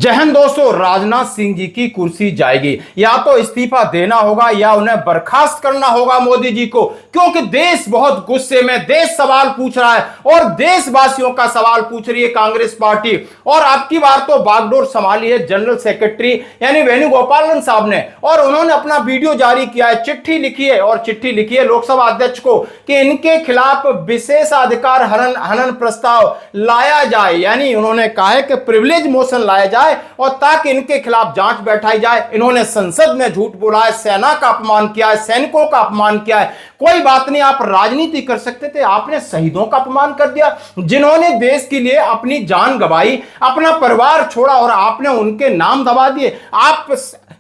जय हिंद दोस्तों, राजनाथ सिंह जी की कुर्सी जाएगी। या तो इस्तीफा देना होगा या उन्हें बर्खास्त करना होगा मोदी जी को, क्योंकि देश बहुत गुस्से में, देश सवाल पूछ रहा है और देशवासियों का सवाल पूछ रही है कांग्रेस पार्टी। और अब की बार तो बागडोर संभाली है जनरल सेक्रेटरी यानी वेणुगोपालन साहब ने, और उन्होंने अपना वीडियो जारी किया है, चिट्ठी लिखी है और चिट्ठी लिखी है लोकसभा अध्यक्ष को कि इनके खिलाफ विशेषाधिकार हनन प्रस्ताव लाया जाए। यानी उन्होंने कहा है कि प्रिविलेज मोशन लाया जाए और ताकि इनके खिलाफ जांच बैठाई जाए। इन्होंने संसद में झूठ बोला है, सेना का अपमान किया है, सैनिकों का अपमान किया है। कोई बात नहीं, आप राजनीति कर सकते थे, आपने शहीदों का अपमान कर दिया जिन्होंने देश के लिए अपनी जान गंवाई, अपना परिवार छोड़ा, और आपने उनके नाम दबा दिए। आप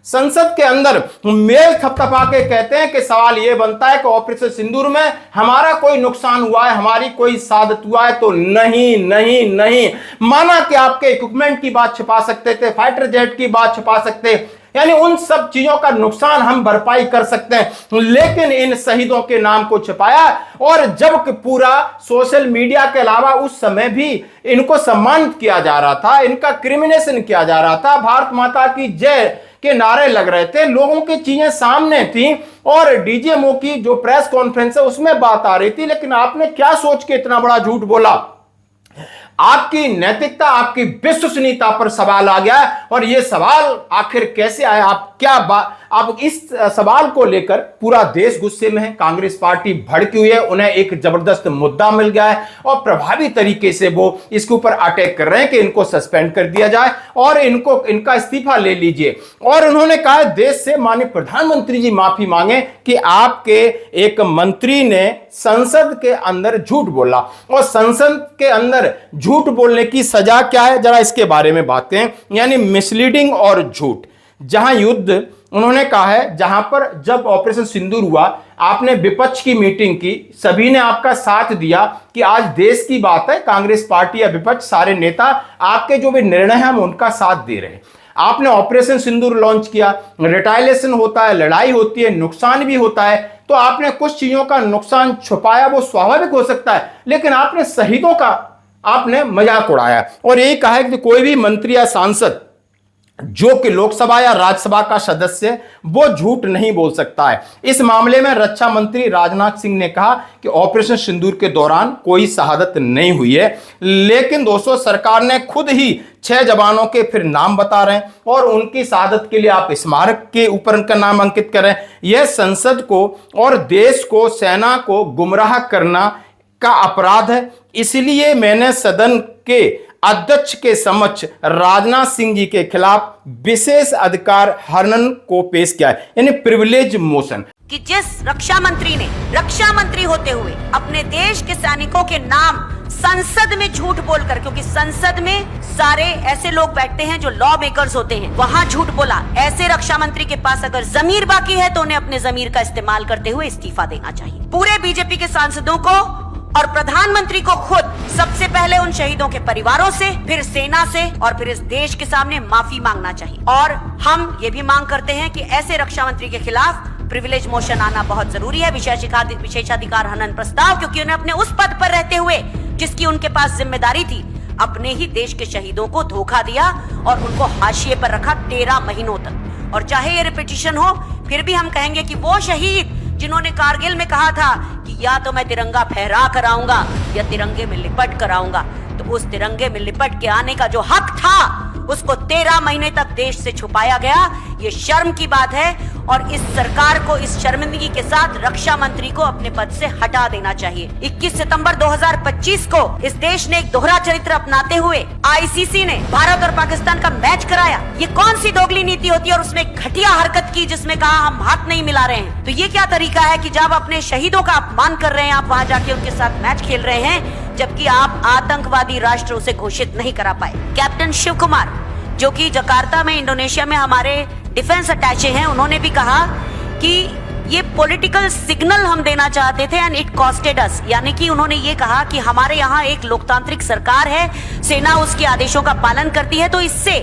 संसद के अंदर मेल थपथपा के कहते हैं कि सवाल यह बनता है कि ऑपरेशन सिंदूर में हमारा कोई नुकसान हुआ है, हमारी कोई सादत हुआ है। तो नहीं नहीं नहीं, माना कि आपके इक्विपमेंट की बात छिपा सकते थे, फाइटर जेट की बात छिपा सकते, यानी उन सब चीजों का नुकसान हम भरपाई कर सकते हैं, लेकिन इन शहीदों के नाम को छिपाया। और जब पूरा सोशल मीडिया के अलावा उस समय भी इनको सम्मानित किया जा रहा था, इनका क्रिमिनेशन किया जा रहा था, भारत माता की जय के नारे लग रहे थे, लोगों की चीजें सामने थी और डीजीएमओ की जो प्रेस कॉन्फ्रेंस है उसमें बात आ रही थी, लेकिन आपने क्या सोच के इतना बड़ा झूठ बोला? आपकी नैतिकता, आपकी विश्वसनीयता पर सवाल आ गया है। और यह सवाल आखिर कैसे आया? आप इस सवाल को लेकर पूरा देश गुस्से में है, कांग्रेस पार्टी भड़की हुई है, उन्हें एक जबरदस्त मुद्दा मिल गया है और प्रभावी तरीके से वो इसके ऊपर अटैक कर रहे हैं कि इनको सस्पेंड कर दिया जाए और इनका इस्तीफा ले लीजिए। और उन्होंने कहा देश से माननीय प्रधानमंत्री जी माफी मांगे कि आपके एक मंत्री ने संसद के अंदर झूठ बोला, और संसद के अंदर झूठ बोलने की सजा क्या है, जरा इसके बारे में बात करें। यानी मिसलीडिंग और झूठ, जहां युद्ध, उन्होंने कहा है जहां पर जब ऑपरेशन सिंदूर हुआ आपने विपक्ष की मीटिंग की, सभी ने आपका साथ दिया कि आज देश की बात है, कांग्रेस पार्टी या विपक्ष सारे नेता आपके जो भी निर्णय हैं हम उनका साथ दे रहे हैं। आपने ऑपरेशन सिंदूर लॉन्च किया, रिटायलेशन होता है, लड़ाई होती है, नुकसान भी होता है, तो आपने कुछ चीजों का नुकसान छुपाया, वो स्वाभाविक हो सकता है, लेकिन आपने शहीदों का आपने मजाक उड़ाया और यही कहा है कि कोई भी मंत्री या सांसद जो कि लोकसभा या राज्यसभा का सदस्य वो झूठ नहीं बोल सकता है। इस मामले में रक्षा मंत्री राजनाथ सिंह ने कहा कि ऑपरेशन सिंदूर के दौरान कोई शहादत नहीं हुई है, लेकिन दोस्तों सरकार ने खुद ही 6 जवानों के फिर नाम बता रहे हैं और उनकी शहादत के लिए आप स्मारक के ऊपर उनका नाम अंकित करें। यह संसद को और देश को, सेना को गुमराह करना का अपराध है। इसलिए मैंने सदन के अध्यक्ष के समक्ष राजनाथ सिंह जी के खिलाफ विशेष अधिकार हनन को पेश किया है, यानी प्रिविलेज मोशन। कि जिस रक्षा मंत्री ने रक्षा मंत्री होते हुए अपने देश के सैनिकों के नाम संसद में झूठ बोलकर, क्योंकि संसद में सारे ऐसे लोग बैठते हैं जो लॉ मेकर्स होते हैं, वहां झूठ बोला। ऐसे रक्षा मंत्री के पास अगर जमीर बाकी है तो उन्हें अपने जमीर का इस्तेमाल करते हुए इस्तीफा देना चाहिए। पूरे बीजेपी के सांसदों को और प्रधानमंत्री को खुद सबसे पहले उन शहीदों के परिवारों से, फिर सेना से और फिर इस देश के सामने माफी मांगना चाहिए। और हम ये भी मांग करते हैं कि ऐसे रक्षा मंत्री के खिलाफ प्रिविलेज मोशन आना बहुत जरूरी है, विशेषाधिकार हनन प्रस्ताव, क्योंकि उन्हें अपने उस पद पर रहते हुए जिसकी उनके पास जिम्मेदारी थी, अपने ही देश के शहीदों को धोखा दिया और उनको हाशिए पर रखा 13 महीनों तक। और चाहे ये रिपीटिशन हो, फिर भी हम कहेंगे कि वो शहीद जिन्होंने कारगिल में कहा था कि या तो मैं तिरंगा फहरा कर आऊंगा या तिरंगे में लिपट कर आऊंगा, तो उस तिरंगे में लिपट के आने का जो हक था उसको 13 महीने तक देश से छुपाया गया। ये शर्म की बात है और इस सरकार को इस शर्मिंदगी के साथ रक्षा मंत्री को अपने पद से हटा देना चाहिए। 21 सितंबर 2025 को इस देश ने एक दोहरा चरित्र अपनाते हुए आईसीसी ने भारत और पाकिस्तान का मैच कराया। ये कौन सी दोगली नीति होती है? और उसमें घटिया हरकत की जिसमें कहा हम हाथ नहीं मिला रहे हैं। तो ये क्या तरीका है कि जब अपने शहीदों का अपमान कर रहे हैं आप वहां जाके उनके साथ मैच खेल रहे हैं, जबकि आप आतंकवादी राष्ट्र उसे घोषित नहीं करा पाए। कैप्टन शिव कुमार जो कि जकार्ता में इंडोनेशिया में हमारे डिफेंस अटैचे हैं, उन्होंने भी कहा कि ये पॉलिटिकल सिग्नल हम देना चाहते थे एंड इट कॉस्टेड अस। यानी कि उन्होंने ये कहा कि हमारे यहाँ एक लोकतांत्रिक सरकार है, सेना उसके आदेशों का पालन करती है। तो इससे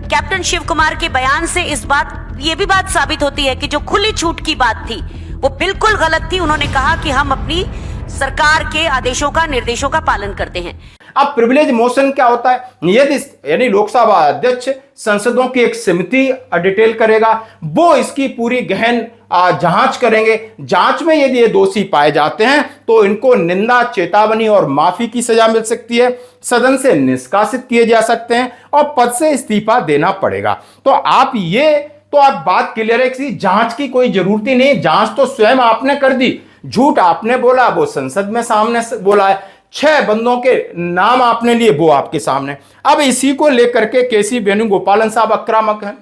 कैप्टन शिव कुमार के बयान से ये भी बात साबित होती है कि जो खुली छूट की बात थी वो बिल्कुल गलत थी। उन्होंने कहा कि हम अपनी सरकार के आदेशों का, निर्देशों का पालन करते हैं। अब प्रिविलेज मोशन क्या होता है? यदि यानी लोकसभा अध्यक्ष संसदों की एक समिति डिटेल करेगा, वो इसकी पूरी गहन जांच करेंगे। जांच में यदि ये दोषी पाए जाते हैं तो इनको निंदा, चेतावनी और माफी की सजा मिल सकती है, सदन से निष्कासित किए जा सकते हैं और पद से इस्तीफा देना पड़ेगा। तो आप बात क्लियर है कि जांच की कोई जरूरत ही नहीं, जांच तो स्वयं आपने कर दी। झूठ आपने बोला, वो संसद में सामने बोला है। 6 बंदों के नाम आपने लिए, वो आपके सामने। अब इसी को लेकर के केसी वेणुगोपालन साहब आक्रामक हैं।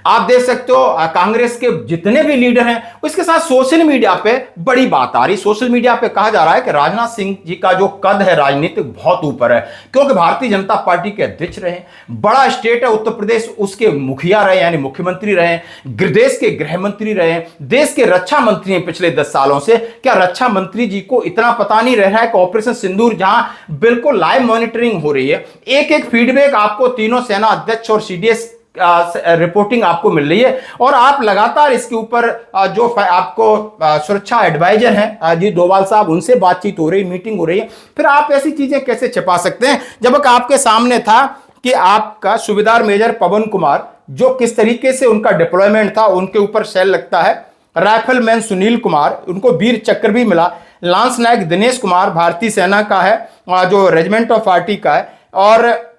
आप देख सकते हो कांग्रेस के जितने भी लीडर हैं उसके साथ सोशल मीडिया पे बड़ी बात आ रही। सोशल मीडिया पे कहा जा रहा है कि राजनाथ सिंह जी का जो कद है राजनीतिक बहुत ऊपर है, क्योंकि भारतीय जनता पार्टी के अध्यक्ष रहे, बड़ा स्टेट है उत्तर प्रदेश, उसके मुखिया रहे यानी मुख्यमंत्री रहे, देश के गृह मंत्री रहे, देश के रक्षा मंत्री हैं पिछले 10 सालों से। क्या रक्षा मंत्री जी को इतना पता नहीं रह रहा है कि ऑपरेशन सिंदूर जहां बिल्कुल लाइव मॉनिटरिंग हो रही है, एक एक फीडबैक आपको तीनों सेना अध्यक्ष और सीडीएस रिपोर्टिंग आपको मिल रही है, और आप लगातार इसके ऊपर जो आपको सुरक्षा एडवाइजर हैं अजीत डोभाल साहब, उनसे बातचीत हो रही, मीटिंग हो रही है, फिर आप ऐसी चीजें कैसे छिपा सकते हैं जब आपके सामने था कि आपका सूबेदार मेजर पवन कुमार जो किस तरीके से उनका डिप्लॉयमेंट था, उनके ऊपर सेल लगता है, राइफलमैन सुनील कुमार, उनको वीर चक्र भी मिला, लांस नायक दिनेश कुमार भारतीय सेना का है जो रेजिमेंट ऑफ पार्टी का है, और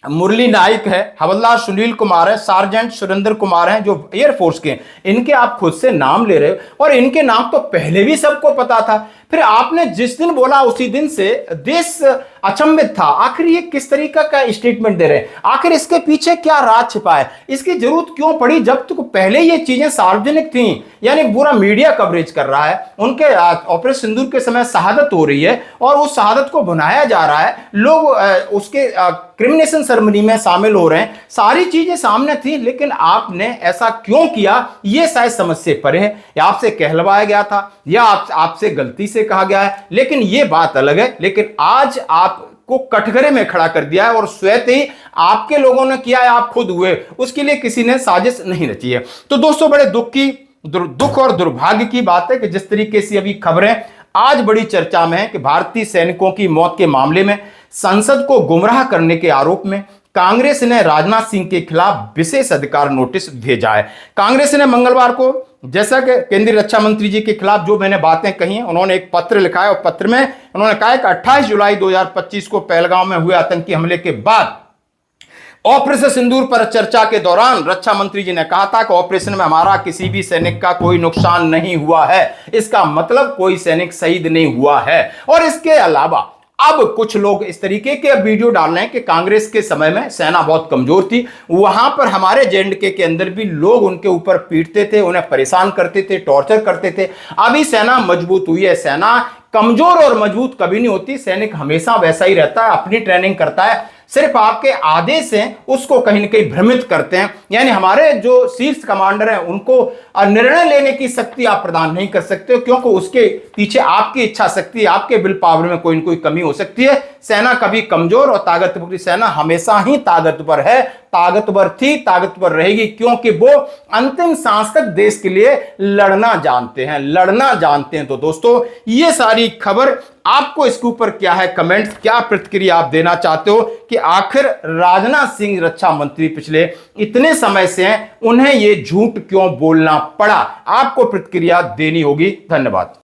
मुरली नाइक है, हवलदार सुनील कुमार है, सार्जेंट सुरेंद्र कुमार हैं जो एयरफोर्स के। इनके आप खुद से नाम ले रहे हो और इनके नाम तो पहले भी सबको पता था। फिर आपने जिस दिन बोला उसी दिन से देश अचंभित था, आखिर ये किस तरीका का स्टेटमेंट दे रहे हैं, आखिर इसके पीछे क्या राज छिपा है, इसकी जरूरत क्यों पड़ी जब तक पहले ये चीजें सार्वजनिक थी। यानी पूरा मीडिया कवरेज कर रहा है, उनके ऑपरेशन सिंदूर के समय शहादत हो रही है और उस शहादत को बनाया जा रहा है, लोग उसके क्रिमिनेशन सेरेमनी में शामिल हो रहे हैं, सारी चीजें सामने थी, लेकिन आपने ऐसा क्यों किया ये शायद समझ से परे है, या आपसे कहलवाया गया था या आपसे गलती से कहा गया है, लेकिन ये बात अलग है। लेकिन आज आपको कटघरे में खड़ा कर दिया है और स्वयं ही आपके लोगों ने किया है, आप खुद हुए, उसके लिए किसी ने साजिश नहीं रची है। तो दोस्तों बड़े दुख और दुर्भाग्य की बात है कि जिस तरीके से अभी खबरें आज बड़ी चर्चा में है कि भारतीय सैनिकों की मौत के मामले में संसद को गुमराह करने के आरोप में कांग्रेस ने राजनाथ सिंह के खिलाफ विशेष अधिकार नोटिस भेजा है। कांग्रेस ने मंगलवार को, जैसा कि केंद्रीय रक्षा मंत्री जी के खिलाफ जो मैंने बातें कही हैं, उन्होंने एक पत्र लिखा है और पत्र में उन्होंने कहा है कि 28 जुलाई 2025 को पहलगांव में हुए आतंकी हमले के बाद ऑपरेशन सिंदूर पर चर्चा के दौरान रक्षा मंत्री जी ने कहा था कि ऑपरेशन में हमारा किसी भी सैनिक का कोई नुकसान नहीं हुआ है, इसका मतलब कोई सैनिक शहीद नहीं हुआ है। और इसके अलावा अब कुछ लोग इस तरीके के वीडियो डाल रहे हैं कि कांग्रेस के समय में सेना बहुत कमजोर थी, वहां पर हमारे जेएंडके के अंदर भी लोग उनके ऊपर पीटते थे, उन्हें परेशान करते थे, टॉर्चर करते थे। अभी सेना मजबूत हुई है, सेना कमजोर और मजबूत कभी नहीं होती, सैनिक हमेशा वैसा ही रहता है, अपनी ट्रेनिंग करता है, सिर्फ आपके आदेश हैं उसको कहीं ना कहीं भ्रमित करते हैं। यानी हमारे जो शीर्ष कमांडर हैं उनको निर्णय लेने की शक्ति आप प्रदान नहीं कर सकते हो, क्योंकि उसके पीछे आपकी इच्छा शक्ति, आपके विल पावर में कोई न कोई कमी हो सकती है। सेना कभी कमजोर और ताकतवर, सेना हमेशा ही ताकतवर है, ताकतवर थी, ताकतवर रहेगी, क्योंकि वो अंतिम सांस तक देश के लिए लड़ना जानते हैं। तो दोस्तों ये सारी खबर आपको इसके ऊपर क्या है कमेंट, क्या प्रतिक्रिया आप देना चाहते हो कि आखिर राजनाथ सिंह रक्षा मंत्री पिछले इतने समय से हैं, उन्हें ये झूठ क्यों बोलना पड़ा? आपको प्रतिक्रिया देनी होगी। धन्यवाद।